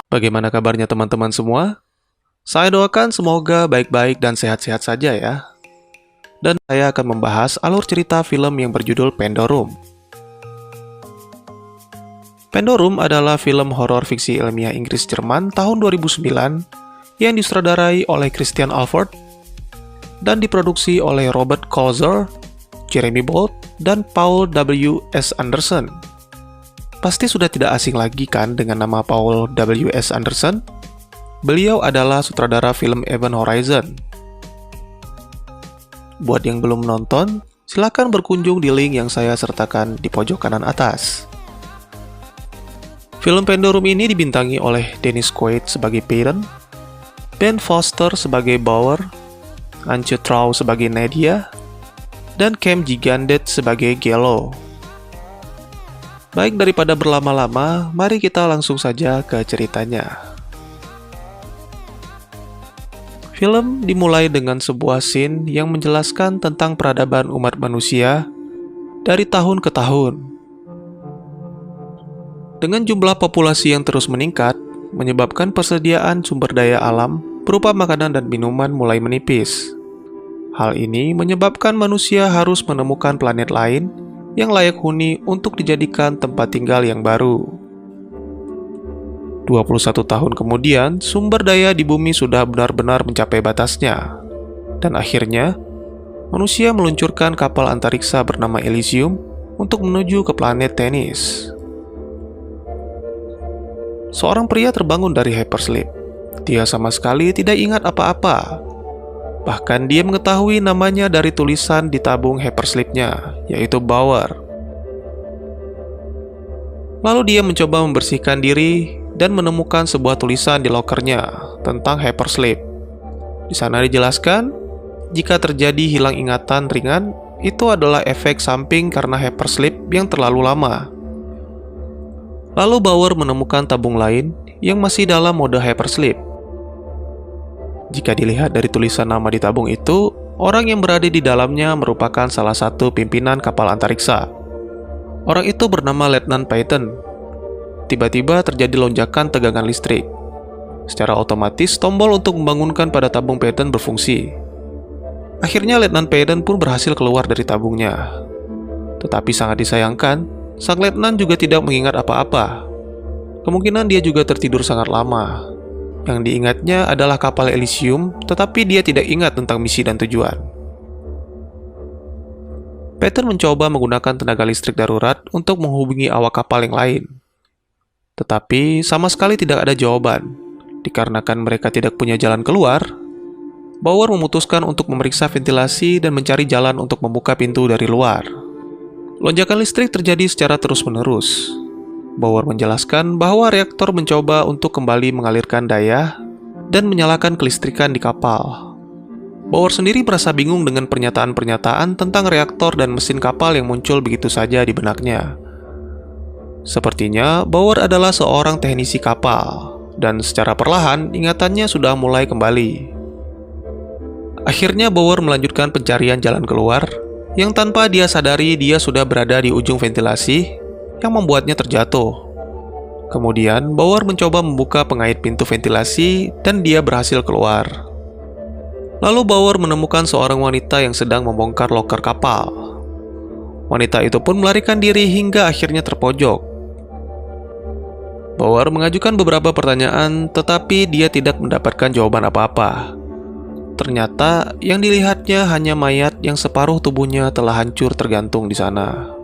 Bagaimana kabarnya teman-teman semua? Saya doakan semoga baik-baik dan sehat-sehat saja ya. Dan saya akan membahas alur cerita film yang berjudul Pandorum. Pandorum adalah film horor fiksi ilmiah Inggris-Jerman tahun 2009 yang disutradarai oleh Christian Alford dan diproduksi oleh Robert Kolzer, Jeremy Bolt, dan Paul W. S. Anderson. Pasti sudah tidak asing lagi kan dengan nama Paul W. S. Anderson? Beliau adalah sutradara film Event Horizon. Buat yang belum nonton, silakan berkunjung di link yang saya sertakan di pojok kanan atas. Film Pandorum ini dibintangi oleh Dennis Quaid sebagai Peyton, Ben Foster sebagai Bauer, Antje Trauw sebagai Nadia, dan Cam Gigandet sebagai Gello. Baik daripada berlama-lama, mari kita langsung saja ke ceritanya. Film dimulai dengan sebuah scene yang menjelaskan tentang peradaban umat manusia dari tahun ke tahun. Dengan jumlah populasi yang terus meningkat, menyebabkan persediaan sumber daya alam berupa makanan dan minuman mulai menipis. Hal ini menyebabkan manusia harus menemukan planet lain yang layak huni untuk dijadikan tempat tinggal yang baru. 21 tahun kemudian, sumber daya di bumi sudah benar-benar mencapai batasnya. Dan akhirnya, manusia meluncurkan kapal antariksa bernama Elysium untuk menuju ke planet Thenis. Seorang pria terbangun dari hypersleep. Dia sama sekali tidak ingat apa-apa. Bahkan dia mengetahui namanya dari tulisan di tabung hypersleep-nya, yaitu Bauer. Lalu dia mencoba membersihkan diri dan menemukan sebuah tulisan di lokernya tentang hypersleep. Di sana dijelaskan, jika terjadi hilang ingatan ringan, itu adalah efek samping karena hypersleep yang terlalu lama. Lalu Bauer menemukan tabung lain yang masih dalam mode hypersleep. Jika dilihat dari tulisan nama di tabung itu, orang yang berada di dalamnya merupakan salah satu pimpinan kapal antariksa. Orang itu bernama Letnan Peyton. Tiba-tiba terjadi lonjakan tegangan listrik. Secara otomatis, tombol untuk membangunkan pada tabung Peyton berfungsi. Akhirnya Letnan Peyton pun berhasil keluar dari tabungnya. Tetapi sangat disayangkan, sang letnan juga tidak mengingat apa-apa. Kemungkinan dia juga tertidur sangat lama. Yang diingatnya adalah kapal Elysium, tetapi dia tidak ingat tentang misi dan tujuan. Peyton mencoba menggunakan tenaga listrik darurat untuk menghubungi awak kapal yang lain. Tetapi sama sekali tidak ada jawaban. Dikarenakan mereka tidak punya jalan keluar, Bauer memutuskan untuk memeriksa ventilasi dan mencari jalan untuk membuka pintu dari luar. Lonjakan listrik terjadi secara terus-menerus. Bauer menjelaskan bahwa reaktor mencoba untuk kembali mengalirkan daya dan menyalakan kelistrikan di kapal. Bauer sendiri merasa bingung dengan pernyataan-pernyataan tentang reaktor dan mesin kapal yang muncul begitu saja di benaknya. Sepertinya Bauer adalah seorang teknisi kapal, dan secara perlahan ingatannya sudah mulai kembali. Akhirnya Bauer melanjutkan pencarian jalan keluar, yang tanpa dia sadari dia sudah berada di ujung ventilasi yang membuatnya terjatuh. Kemudian, Bauer mencoba membuka pengait pintu ventilasi dan dia berhasil keluar. Lalu Bauer menemukan seorang wanita yang sedang membongkar loker kapal. Wanita itu pun melarikan diri hingga akhirnya terpojok. Bauer mengajukan beberapa pertanyaan, tetapi dia tidak mendapatkan jawaban apa-apa. Ternyata yang dilihatnya hanya mayat yang separuh tubuhnya telah hancur tergantung di sana.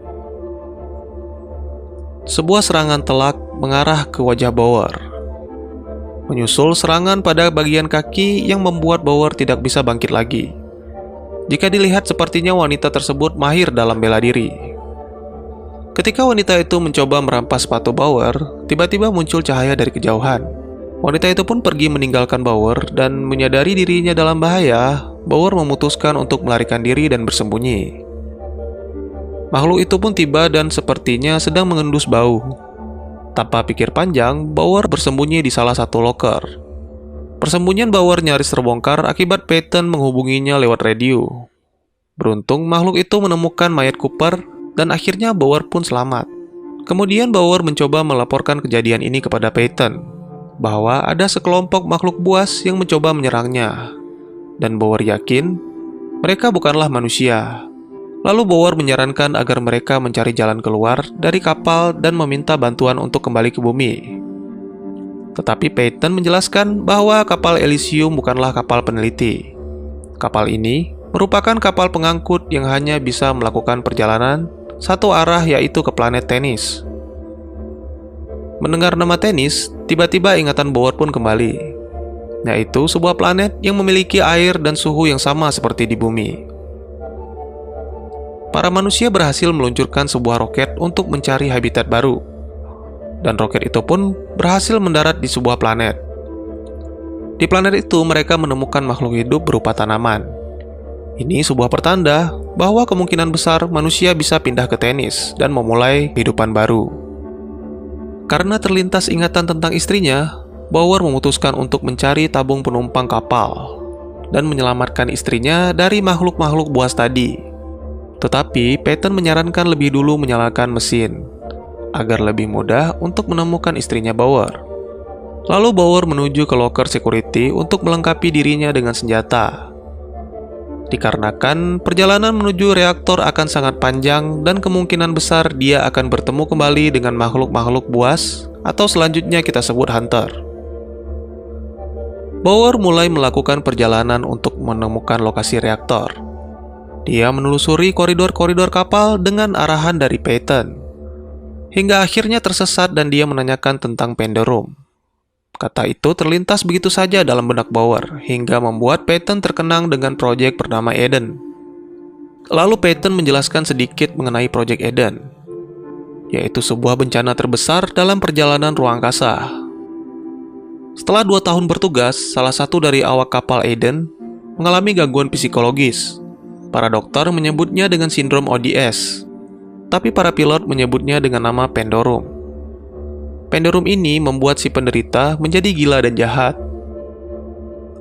Sebuah serangan telak mengarah ke wajah Bauer. Menyusul serangan pada bagian kaki yang membuat Bauer tidak bisa bangkit lagi. Jika dilihat sepertinya wanita tersebut mahir dalam bela diri. Ketika wanita itu mencoba merampas sepatu Bauer, tiba-tiba muncul cahaya dari kejauhan. Wanita itu pun pergi meninggalkan Bauer dan menyadari dirinya dalam bahaya. Bauer memutuskan untuk melarikan diri dan bersembunyi. Makhluk itu pun tiba dan sepertinya sedang mengendus bau. Tanpa pikir panjang, Bauer bersembunyi di salah satu loker. Persembunyian Bauer nyaris terbongkar akibat Peyton menghubunginya lewat radio. Beruntung makhluk itu menemukan mayat Cooper dan akhirnya Bauer pun selamat. Kemudian Bauer mencoba melaporkan kejadian ini kepada Peyton. bahwa ada sekelompok makhluk buas yang mencoba menyerangnya, dan Bauer yakin mereka bukanlah manusia. Lalu Bauer menyarankan agar mereka mencari jalan keluar dari kapal dan meminta bantuan untuk kembali ke bumi. Tetapi Peyton menjelaskan bahwa kapal Elysium bukanlah kapal peneliti. Kapal ini merupakan kapal pengangkut yang hanya bisa melakukan perjalanan satu arah, yaitu ke planet Tenis. Mendengar nama Tenis, tiba-tiba ingatan Bauer pun kembali, yaitu sebuah planet yang memiliki air dan suhu yang sama seperti di bumi. Para manusia berhasil meluncurkan sebuah roket untuk mencari habitat baru, dan roket itu pun berhasil mendarat di sebuah planet. Di planet itu mereka menemukan makhluk hidup berupa tanaman. Ini sebuah pertanda bahwa kemungkinan besar manusia bisa pindah ke Tenis dan memulai kehidupan baru. Karena terlintas ingatan tentang istrinya, Bauer memutuskan untuk mencari tabung penumpang kapal dan menyelamatkan istrinya dari makhluk-makhluk buas tadi. Tetapi Peyton menyarankan lebih dulu menyalakan mesin agar lebih mudah untuk menemukan istrinya Bauer. Lalu Bauer menuju ke loker security untuk melengkapi dirinya dengan senjata. Dikarenakan perjalanan menuju reaktor akan sangat panjang dan kemungkinan besar dia akan bertemu kembali dengan makhluk-makhluk buas atau selanjutnya kita sebut hunter. Bauer mulai melakukan perjalanan untuk menemukan lokasi reaktor. Dia menelusuri koridor-koridor kapal dengan arahan dari Peyton, hingga akhirnya tersesat dan dia menanyakan tentang Penderum. Kata itu terlintas begitu saja dalam benak Bauer, hingga membuat Peyton terkenang dengan proyek bernama Eden. Lalu Peyton menjelaskan sedikit mengenai proyek Eden, yaitu sebuah bencana terbesar dalam perjalanan ruang angkasa. Setelah 2 tahun bertugas, salah satu dari awak kapal Eden mengalami gangguan psikologis. Para dokter menyebutnya dengan sindrom ODS, tapi para pilot menyebutnya dengan nama Penderum. Penderum ini membuat si penderita menjadi gila dan jahat.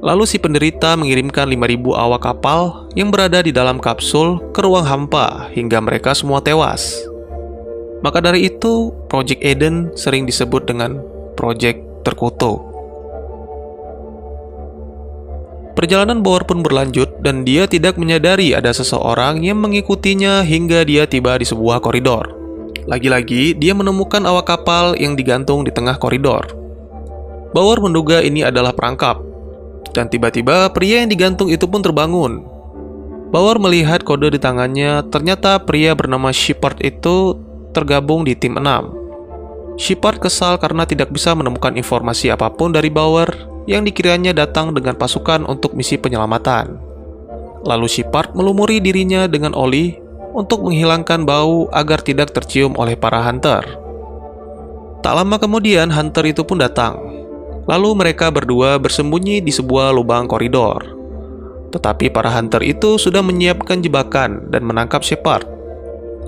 Lalu si penderita mengirimkan 5.000 awak kapal yang berada di dalam kapsul ke ruang hampa hingga mereka semua tewas. Maka dari itu, Project Eden sering disebut dengan Project Terkutuk. Perjalanan Bauer pun berlanjut dan dia tidak menyadari ada seseorang yang mengikutinya hingga dia tiba di sebuah koridor. Lagi-lagi, dia menemukan awak kapal yang digantung di tengah koridor. Bauer menduga ini adalah perangkap, dan tiba-tiba pria yang digantung itu pun terbangun. Bauer melihat kode di tangannya, ternyata pria bernama Shepard itu tergabung di tim 6. Shepard kesal karena tidak bisa menemukan informasi apapun dari Bauer yang dikiranya datang dengan pasukan untuk misi penyelamatan. Lalu Shepard melumuri dirinya dengan oli untuk menghilangkan bau agar tidak tercium oleh para hunter. Tak lama kemudian hunter itu pun datang. Lalu mereka berdua bersembunyi di sebuah lubang koridor. Tetapi para hunter itu sudah menyiapkan jebakan dan menangkap Shepard.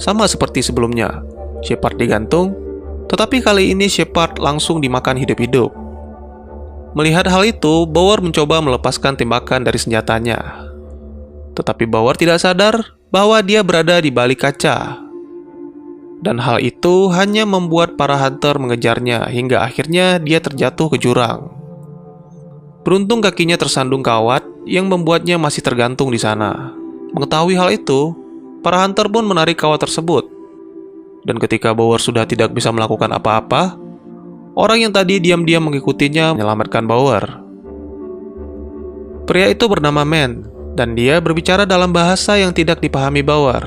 Sama seperti sebelumnya, Shepard digantung, tetapi kali ini Shepard langsung dimakan hidup-hidup. Melihat hal itu, Bauer mencoba melepaskan tembakan dari senjatanya. Tetapi Bauer tidak sadar bahwa dia berada di balik kaca. Dan hal itu hanya membuat para hunter mengejarnya hingga akhirnya dia terjatuh ke jurang. Beruntung kakinya tersandung kawat yang membuatnya masih tergantung di sana. Mengetahui hal itu, para hunter pun menarik kawat tersebut. Dan ketika Bauer sudah tidak bisa melakukan apa-apa, orang yang tadi diam-diam mengikutinya menyelamatkan Bauer. Pria itu bernama Man, dan dia berbicara dalam bahasa yang tidak dipahami Bauer.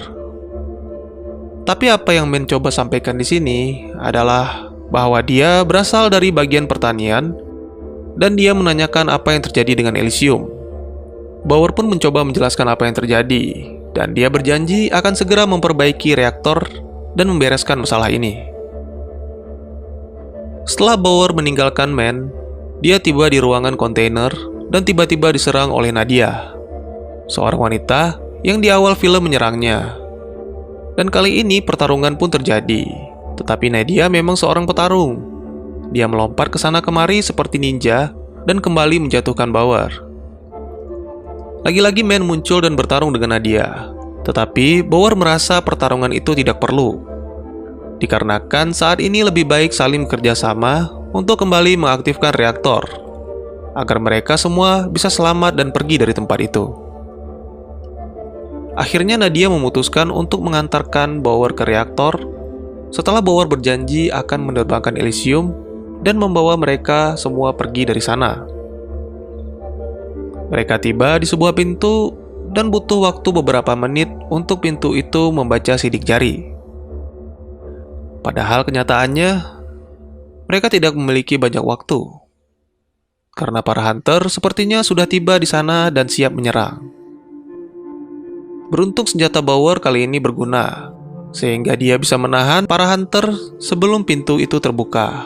Tapi apa yang Man coba sampaikan di sini adalah bahwa dia berasal dari bagian pertanian, dan dia menanyakan apa yang terjadi dengan Elysium. Bauer pun mencoba menjelaskan apa yang terjadi, dan dia berjanji akan segera memperbaiki reaktor dan membereskan masalah ini. Setelah Bauer meninggalkan Man, dia tiba di ruangan kontainer dan tiba-tiba diserang oleh Nadia, seorang wanita yang di awal film menyerangnya. Dan kali ini pertarungan pun terjadi, tetapi Nadia memang seorang petarung. Dia melompat ke sana kemari seperti ninja dan kembali menjatuhkan Bauer. Lagi-lagi Man muncul dan bertarung dengan Nadia, tetapi Bauer merasa pertarungan itu tidak perlu. Dikarenakan saat ini lebih baik saling bekerja sama untuk kembali mengaktifkan reaktor, agar mereka semua bisa selamat dan pergi dari tempat itu. Akhirnya Nadia memutuskan untuk mengantarkan Bauer ke reaktor setelah Bauer berjanji akan menerbangkan Elysium dan membawa mereka semua pergi dari sana. Mereka tiba di sebuah pintu dan butuh waktu beberapa menit untuk pintu itu membaca sidik jari. Padahal kenyataannya, mereka tidak memiliki banyak waktu, karena para hunter sepertinya sudah tiba di sana dan siap menyerang. Beruntung senjata Bauer kali ini berguna, sehingga dia bisa menahan para hunter sebelum pintu itu terbuka.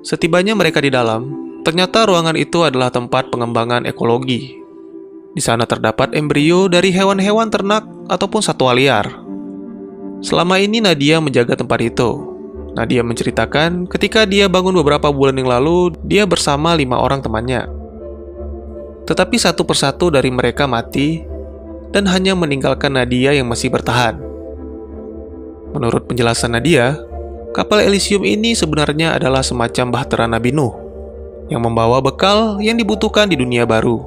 Setibanya mereka di dalam, ternyata ruangan itu adalah tempat pengembangan ekologi. Di sana terdapat embrio dari hewan-hewan ternak ataupun satwa liar. Selama ini Nadia menjaga tempat itu. Nadia menceritakan ketika dia bangun beberapa bulan yang lalu, dia bersama 5 orang temannya. Tetapi satu persatu dari mereka mati dan hanya meninggalkan Nadia yang masih bertahan. Menurut penjelasan Nadia, kapal Elysium ini sebenarnya adalah semacam bahtera Nabi Nuh yang membawa bekal yang dibutuhkan di dunia baru.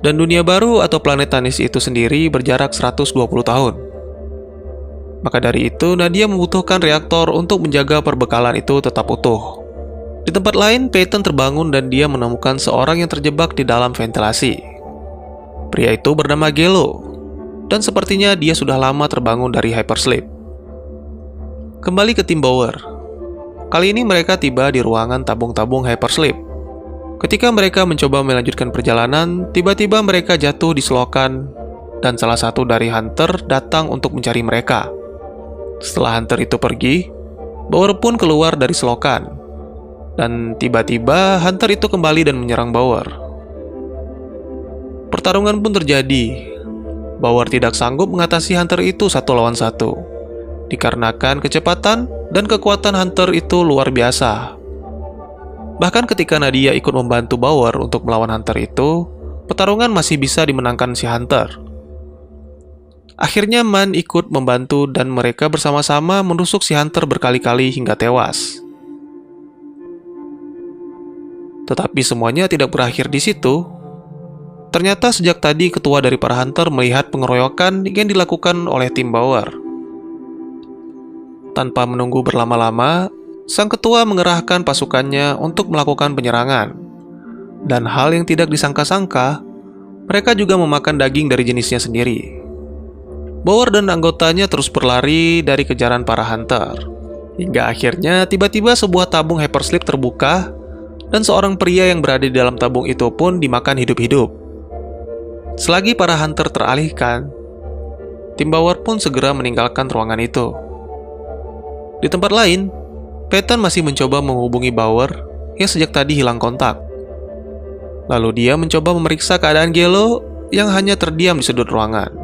Dan dunia baru atau planet Tanis itu sendiri berjarak 120 tahun. Maka dari itu, Nadia membutuhkan reaktor untuk menjaga perbekalan itu tetap utuh. Di tempat lain, Peyton terbangun dan dia menemukan seorang yang terjebak di dalam ventilasi. Pria itu bernama Gelo, dan sepertinya dia sudah lama terbangun dari hypersleep. Kembali ke tim Bauer. Kali ini mereka tiba di ruangan tabung-tabung hypersleep. Ketika mereka mencoba melanjutkan perjalanan, tiba-tiba mereka jatuh di selokan dan salah satu dari hunter datang untuk mencari mereka. Setelah hunter itu pergi, Bauer pun keluar dari selokan. Dan tiba-tiba hunter itu kembali dan menyerang Bauer. Pertarungan pun terjadi. Bauer tidak sanggup mengatasi hunter itu 1 lawan 1. Dikarenakan kecepatan dan kekuatan hunter itu luar biasa. Bahkan ketika Nadia ikut membantu Bauer untuk melawan hunter itu, pertarungan masih bisa dimenangkan si hunter. Akhirnya Man ikut membantu dan mereka bersama-sama menusuk si hunter berkali-kali hingga tewas. Tetapi semuanya tidak berakhir di situ. Ternyata sejak tadi ketua dari para hunter melihat pengeroyokan yang dilakukan oleh tim Bauer. Tanpa menunggu berlama-lama, sang ketua mengerahkan pasukannya untuk melakukan penyerangan. Dan hal yang tidak disangka-sangka, mereka juga memakan daging dari jenisnya sendiri. Bauer dan anggotanya terus berlari dari kejaran para hunter. Hingga akhirnya tiba-tiba sebuah tabung hypersleep terbuka, dan seorang pria yang berada di dalam tabung itu pun dimakan hidup-hidup. Selagi para hunter teralihkan, tim Bauer pun segera meninggalkan ruangan itu. Di tempat lain, Peyton masih mencoba menghubungi Bauer yang sejak tadi hilang kontak. Lalu dia mencoba memeriksa keadaan Gelo yang hanya terdiam di sudut ruangan.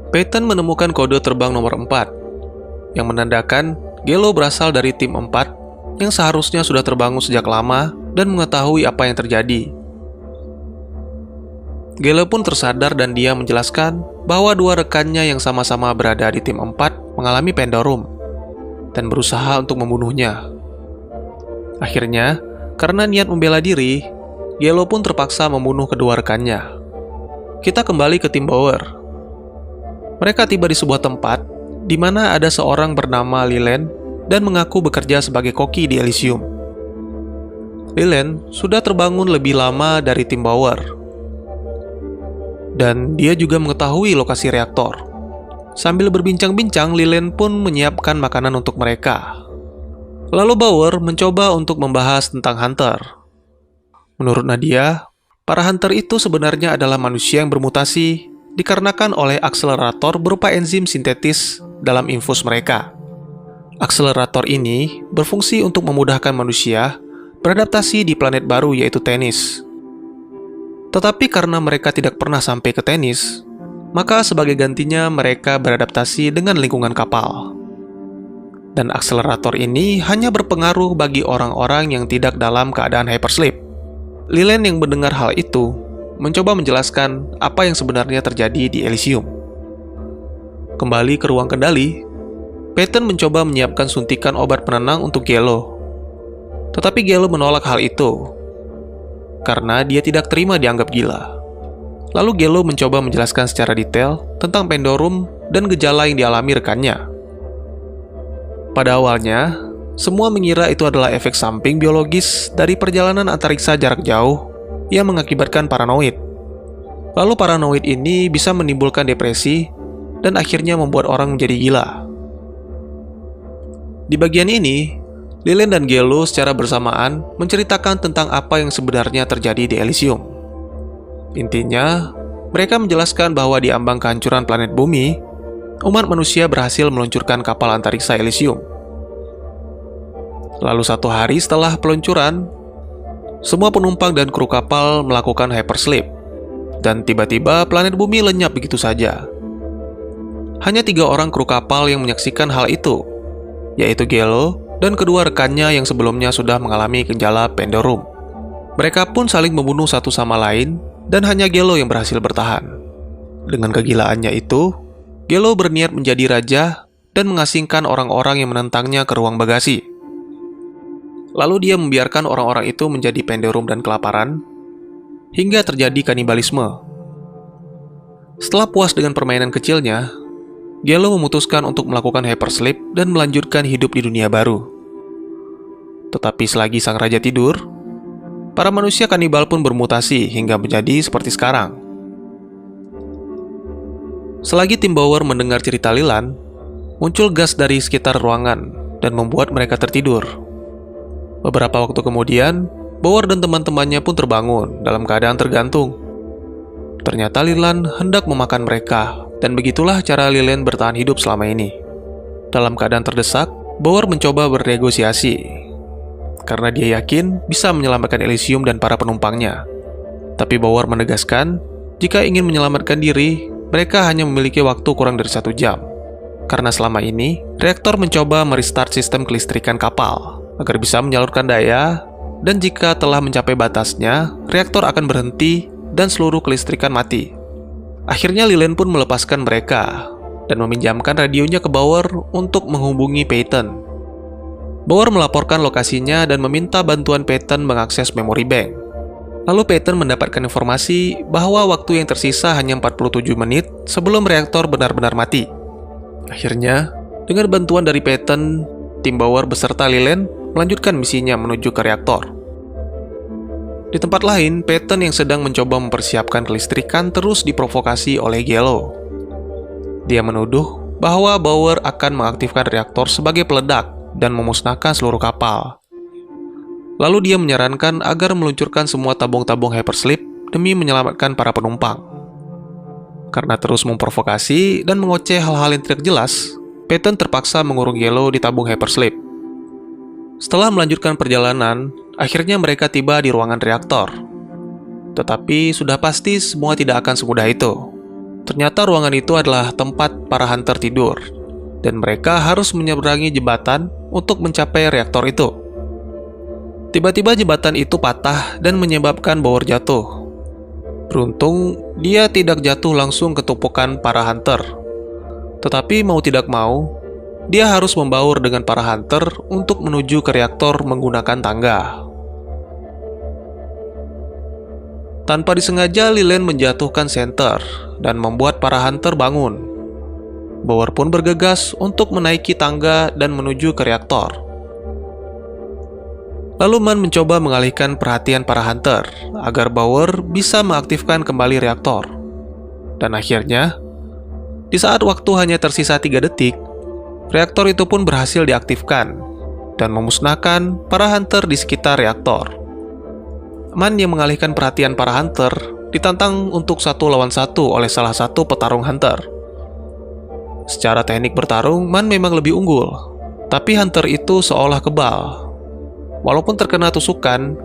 Peyton menemukan kode terbang nomor 4, yang menandakan Gelo berasal dari tim 4 yang seharusnya sudah terbangun sejak lama dan mengetahui apa yang terjadi. Gelo pun tersadar dan dia menjelaskan bahwa 2 rekannya yang sama-sama berada di tim 4 mengalami pendorum dan berusaha untuk membunuhnya. Akhirnya, karena niat membela diri, Gelo pun terpaksa membunuh kedua rekannya. Kita kembali ke tim Bauer. Mereka tiba di sebuah tempat di mana ada seorang bernama Lilen dan mengaku bekerja sebagai koki di Elysium. Lilen sudah terbangun lebih lama dari tim Bauer. Dan dia juga mengetahui lokasi reaktor. Sambil berbincang-bincang, Lilen pun menyiapkan makanan untuk mereka. Lalu Bauer mencoba untuk membahas tentang hunter. Menurut Nadia, para hunter itu sebenarnya adalah manusia yang bermutasi dikarenakan oleh akselerator berupa enzim sintetis dalam infus mereka. Akselerator ini berfungsi untuk memudahkan manusia beradaptasi di planet baru yaitu Tanis. Tetapi karena mereka tidak pernah sampai ke Tanis, maka sebagai gantinya mereka beradaptasi dengan lingkungan kapal. Dan akselerator ini hanya berpengaruh bagi orang-orang yang tidak dalam keadaan hypersleep. Lilen yang mendengar hal itu mencoba menjelaskan apa yang sebenarnya terjadi di Elysium. Kembali ke ruang kendali, Peyton mencoba menyiapkan suntikan obat penenang untuk Gelo. Tetapi Gelo menolak hal itu karena dia tidak terima dianggap gila. Lalu Gelo mencoba menjelaskan secara detail tentang Pandorum dan gejala yang dialami rekannya. Pada awalnya, semua mengira itu adalah efek samping biologis dari perjalanan antariksa jarak jauh yang mengakibatkan paranoid. Lalu paranoid ini bisa menimbulkan depresi dan akhirnya membuat orang menjadi gila. Di bagian ini, Lillian dan Gelo secara bersamaan menceritakan tentang apa yang sebenarnya terjadi di Elysium. Intinya, mereka menjelaskan bahwa di ambang kehancuran planet bumi, umat manusia berhasil meluncurkan kapal antariksa Elysium. Lalu satu hari setelah peluncuran, semua penumpang dan kru kapal melakukan hypersleep, dan tiba-tiba planet bumi lenyap begitu saja. Hanya 3 orang kru kapal yang menyaksikan hal itu, yaitu Gelo dan kedua rekannya yang sebelumnya sudah mengalami gejala Pandorum. Mereka pun saling membunuh satu sama lain, dan hanya Gelo yang berhasil bertahan. Dengan kegilaannya itu, Gelo berniat menjadi raja dan mengasingkan orang-orang yang menentangnya ke ruang bagasi. Lalu dia membiarkan orang-orang itu menjadi Pandorum dan kelaparan, hingga terjadi kanibalisme. Setelah puas dengan permainan kecilnya, Gelo memutuskan untuk melakukan hypersleep dan melanjutkan hidup di dunia baru. Tetapi selagi sang raja tidur, para manusia kanibal pun bermutasi hingga menjadi seperti sekarang. Selagi tim Bauer mendengar cerita Lillian, muncul gas dari sekitar ruangan dan membuat mereka tertidur. Beberapa waktu kemudian, Bauer dan teman-temannya pun terbangun dalam keadaan tergantung. Ternyata Lillian hendak memakan mereka, dan begitulah cara Lillian bertahan hidup selama ini. Dalam keadaan terdesak, Bauer mencoba bernegosiasi karena dia yakin bisa menyelamatkan Elysium dan para penumpangnya. Tapi Bauer menegaskan, jika ingin menyelamatkan diri, mereka hanya memiliki waktu kurang dari 1 jam. Karena selama ini, reaktor mencoba merestart sistem kelistrikan kapal agar bisa menyalurkan daya, dan jika telah mencapai batasnya, reaktor akan berhenti dan seluruh kelistrikan mati. Akhirnya Lillian pun melepaskan mereka dan meminjamkan radionya ke Bauer untuk menghubungi Peyton. Bauer melaporkan lokasinya dan meminta bantuan Peyton mengakses memory bank. Lalu Peyton mendapatkan informasi bahwa waktu yang tersisa hanya 47 menit sebelum reaktor benar-benar mati. Akhirnya, dengan bantuan dari Peyton, tim Bauer beserta Lillian melanjutkan misinya menuju ke reaktor. Di tempat lain, Peyton yang sedang mencoba mempersiapkan kelistrikan terus diprovokasi oleh Gelo. Dia menuduh bahwa Bauer akan mengaktifkan reaktor sebagai peledak dan memusnahkan seluruh kapal. Lalu dia menyarankan agar meluncurkan semua tabung-tabung hypersleep demi menyelamatkan para penumpang. Karena terus memprovokasi dan mengoceh hal-hal yang tidak jelas, Peyton terpaksa mengurung Gelo di tabung hypersleep. Setelah melanjutkan perjalanan, akhirnya mereka tiba di ruangan reaktor. Tetapi sudah pasti semua tidak akan semudah itu. Ternyata ruangan itu adalah tempat para hunter tidur, dan mereka harus menyeberangi jembatan untuk mencapai reaktor itu. Tiba-tiba jembatan itu patah dan menyebabkan Bauer jatuh. Beruntung, dia tidak jatuh langsung ke tumpukan para hunter. Tetapi mau tidak mau, dia harus membaur dengan para hunter untuk menuju ke reaktor menggunakan tangga. Tanpa disengaja, Lillian menjatuhkan senter dan membuat para hunter bangun. Bauer pun bergegas untuk menaiki tangga dan menuju ke reaktor. Lalu Man mencoba mengalihkan perhatian para hunter agar Bauer bisa mengaktifkan kembali reaktor. Dan akhirnya, di saat waktu hanya tersisa 3 detik, reaktor itu pun berhasil diaktifkan dan memusnahkan para hunter di sekitar reaktor. Man yang mengalihkan perhatian para hunter ditantang untuk 1 lawan 1 oleh salah satu petarung hunter. Secara teknik bertarung, Man memang lebih unggul, tapi hunter itu seolah kebal. Walaupun terkena tusukan,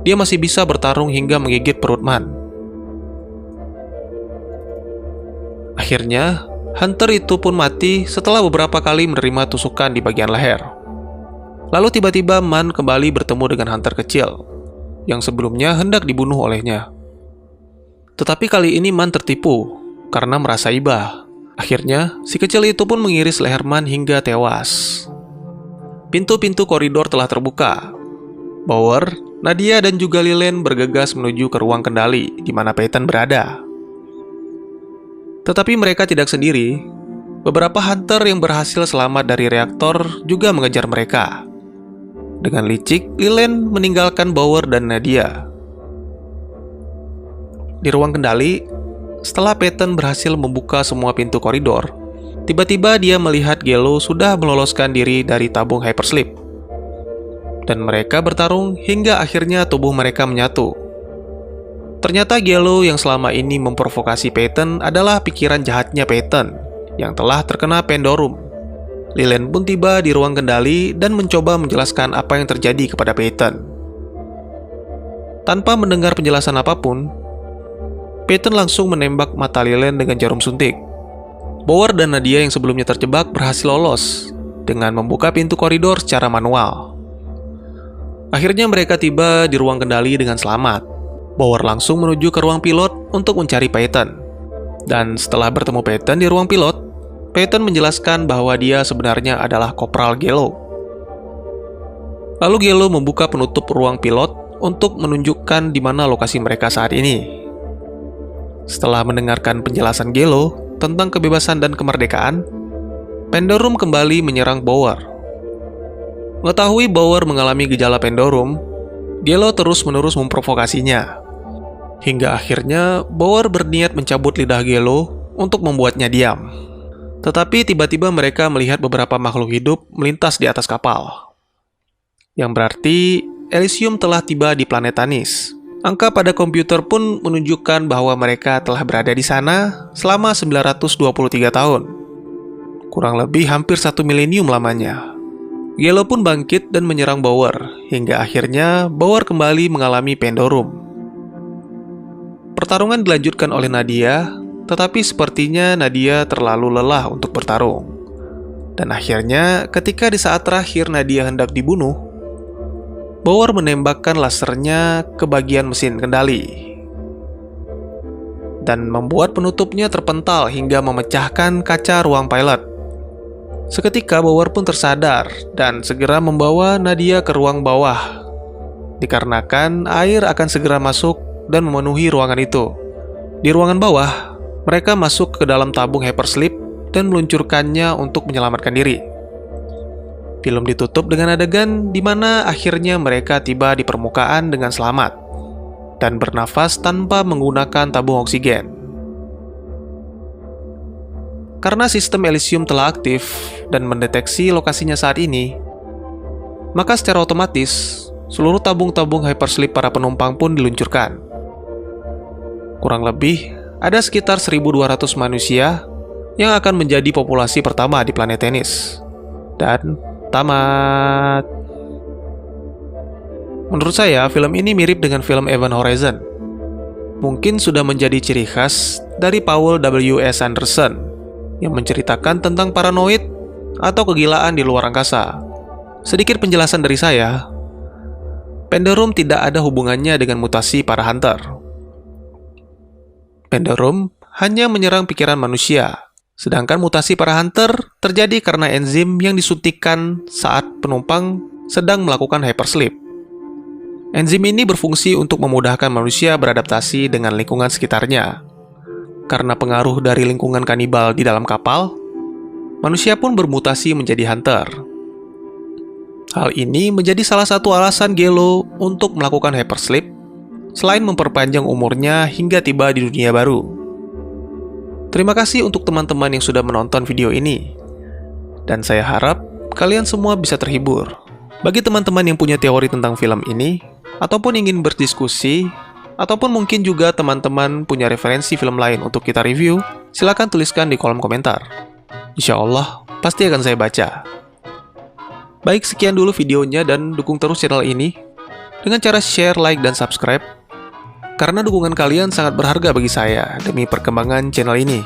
dia masih bisa bertarung hingga menggigit perut Man. Akhirnya, hunter itu pun mati setelah beberapa kali menerima tusukan di bagian leher. Lalu tiba-tiba Man kembali bertemu dengan hunter kecil yang sebelumnya hendak dibunuh olehnya. Tetapi kali ini Man tertipu karena merasa iba. Akhirnya, si kecil itu pun mengiris leher Man hingga tewas. Pintu-pintu koridor telah terbuka. Bauer, Nadia, dan juga Lillian bergegas menuju ke ruang kendali di mana Peyton berada. Tetapi mereka tidak sendiri. Beberapa hunter yang berhasil selamat dari reaktor juga mengejar mereka. Dengan licik, Lillian meninggalkan Bauer dan Nadia. Di ruang kendali, setelah Peyton berhasil membuka semua pintu koridor, tiba-tiba dia melihat Gelo sudah meloloskan diri dari tabung hypersleep. Dan mereka bertarung hingga akhirnya tubuh mereka menyatu. Ternyata Gelo yang selama ini memprovokasi Peyton adalah pikiran jahatnya Peyton yang telah terkena Pandorum. Lillian pun tiba di ruang kendali dan mencoba menjelaskan apa yang terjadi kepada Peyton. Tanpa mendengar penjelasan apapun, Peyton langsung menembak mata Lillian dengan jarum suntik. Bauer dan Nadia yang sebelumnya terjebak berhasil lolos dengan membuka pintu koridor secara manual. Akhirnya mereka tiba di ruang kendali dengan selamat. Bauer langsung menuju ke ruang pilot untuk mencari Peyton. Dan setelah bertemu Peyton di ruang pilot, Peyton menjelaskan bahwa dia sebenarnya adalah Kopral Gelo. Lalu Gelo membuka penutup ruang pilot untuk menunjukkan di mana lokasi mereka saat ini. Setelah mendengarkan penjelasan Gelo tentang kebebasan dan kemerdekaan, Pandorum kembali menyerang Bauer. Mengetahui Bauer mengalami gejala Pandorum, Gelo terus-menerus memprovokasinya. Hingga akhirnya Bauer berniat mencabut lidah Gelo untuk membuatnya diam. Tetapi tiba-tiba mereka melihat beberapa makhluk hidup melintas di atas kapal. Yang berarti Elysium telah tiba di planet Tanis. Angka pada komputer pun menunjukkan bahwa mereka telah berada di sana selama 923 tahun. Kurang lebih hampir 1 milenium lamanya. Gelo pun bangkit dan menyerang Bauer, hingga akhirnya Bauer kembali mengalami Pandorum. Pertarungan dilanjutkan oleh Nadia, tetapi sepertinya Nadia terlalu lelah untuk bertarung. Dan akhirnya, ketika di saat terakhir Nadia hendak dibunuh, Bauer menembakkan lasernya ke bagian mesin kendali dan membuat penutupnya terpental hingga memecahkan kaca ruang pilot. Seketika Bauer pun tersadar dan segera membawa Nadia ke ruang bawah, dikarenakan air akan segera masuk dan memenuhi ruangan itu. Di ruangan bawah, mereka masuk ke dalam tabung hypersleep dan meluncurkannya untuk menyelamatkan diri. Film ditutup dengan adegan di mana akhirnya mereka tiba di permukaan dengan selamat dan bernafas tanpa menggunakan tabung oksigen. Karena sistem Elysium telah aktif dan mendeteksi lokasinya saat ini, maka secara otomatis seluruh tabung-tabung hypersleep para penumpang pun diluncurkan. Kurang lebih ada sekitar 1.200 manusia yang akan menjadi populasi pertama di planet Tanis. Dan tamat. Menurut saya, film ini mirip dengan film Event Horizon. Mungkin sudah menjadi ciri khas dari Paul W.S. Anderson yang menceritakan tentang paranoid atau kegilaan di luar angkasa. Sedikit penjelasan dari saya, Pandorum tidak ada hubungannya dengan mutasi para hunter. Pandorum hanya menyerang pikiran manusia. Sedangkan mutasi para hunter terjadi karena enzim yang disuntikkan saat penumpang sedang melakukan hypersleep. Enzim ini berfungsi untuk memudahkan manusia beradaptasi dengan lingkungan sekitarnya. Karena pengaruh dari lingkungan kanibal di dalam kapal, manusia pun bermutasi menjadi hunter. Hal ini menjadi salah satu alasan Gelo untuk melakukan hypersleep, selain memperpanjang umurnya hingga tiba di dunia baru. Terima kasih untuk teman-teman yang sudah menonton video ini. Dan saya harap kalian semua bisa terhibur. Bagi teman-teman yang punya teori tentang film ini, ataupun ingin berdiskusi, ataupun mungkin juga teman-teman punya referensi film lain untuk kita review, silakan tuliskan di kolom komentar. Insya Allah, pasti akan saya baca. Baik, sekian dulu videonya dan dukung terus channel ini dengan cara share, like, dan subscribe. Karena dukungan kalian sangat berharga bagi saya demi perkembangan channel ini.